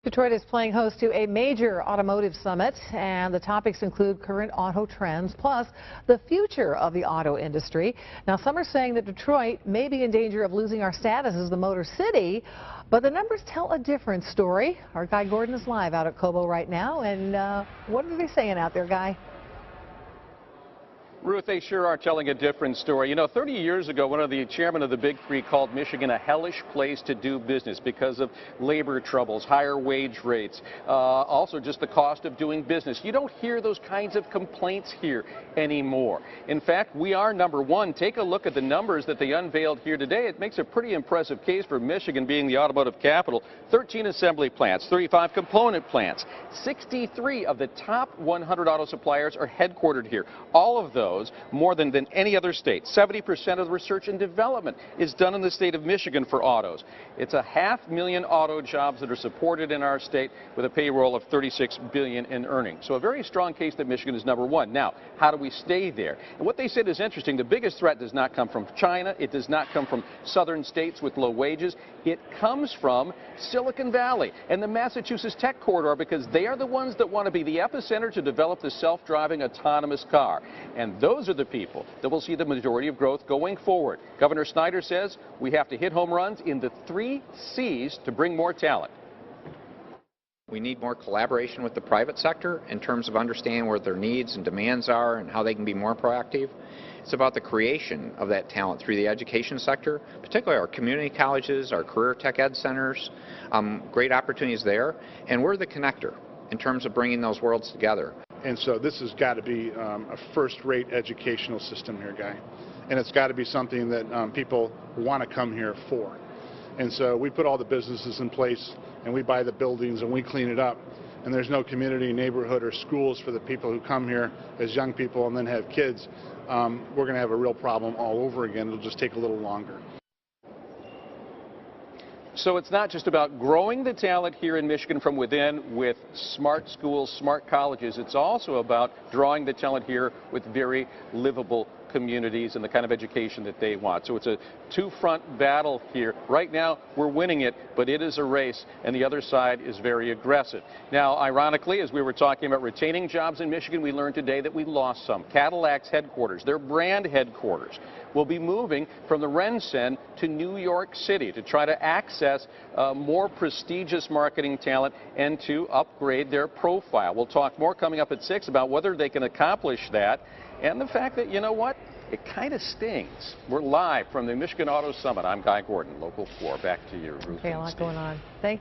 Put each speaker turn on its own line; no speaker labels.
Detroit is playing host to a major automotive summit, and the topics include current auto trends, plus the future of the auto industry. Now, some are saying that Detroit may be in danger of losing our status as the Motor City, but the numbers tell a different story. Our Guy Gordon is live out at Cobo right now, and what are they saying out there, Guy?
Ruth, they sure are telling a different story. You know, 30 years ago, one of the chairmen of the Big Three called Michigan a hellish place to do business because of labor troubles, higher wage rates, also just the cost of doing business. You don't hear those kinds of complaints here anymore. In fact, we are number one. Take a look at the numbers that they unveiled here today. It makes a pretty impressive case for Michigan being the automotive capital. 13 assembly plants, 35 component plants, 63 of the top 100 auto suppliers are headquartered here. All of those more than any other state. 70% of the research and development is done in the state of Michigan for autos. It's 500,000 auto jobs that are supported in our state with a payroll of $36 billion in earnings. So a very strong case that Michigan is number one. Now, how do we stay there? And what they said is interesting. The biggest threat does not come from China. It does not come from southern states with low wages. It comes from Silicon Valley and the Massachusetts Tech Corridor, because they are the ones that want to be the epicenter to develop the self-driving autonomous car. And those are the people that will see the majority of growth going forward. Governor Snyder says we have to hit home runs in the 3 C's to bring more talent.
We need more collaboration with the private sector in terms of understanding what their needs and demands are and how they can be more proactive. It's about the creation of that talent through the education sector, particularly our community colleges, our career tech ed centers, great opportunities there. And we're the connector in terms of bringing those worlds together.
And so this has got to be a first-rate educational system here, Guy. And it's got to be something that people want to come here for. And so we put all the businesses in place, and we buy the buildings, and we clean it up. And there's no community, neighborhood, or schools for the people who come here as young people and then have kids. We're going to have a real problem all over again. It'll just take a little longer.
So it's not just about growing the talent here in Michigan from within with smart schools, smart colleges. It's also about drawing the talent here with very livable communities and the kind of education that they want. So it's a two-front battle here. Right now, we're winning it, but it is a race, and the other side is very aggressive. Now, ironically, as we were talking about retaining jobs in Michigan, we learned today that we lost some. Cadillac's headquarters, their brand headquarters, will be moving from the RenCen to New York City to try to access more prestigious marketing talent and to upgrade their profile. We'll talk more coming up at 6 about whether they can accomplish that, and the fact that, you know what, it kind of stings. We're live from the Michigan Auto Summit. I'm Guy Gordon, Local 4. Back to you, Ruth.
Okay, a lot going on. Thank you.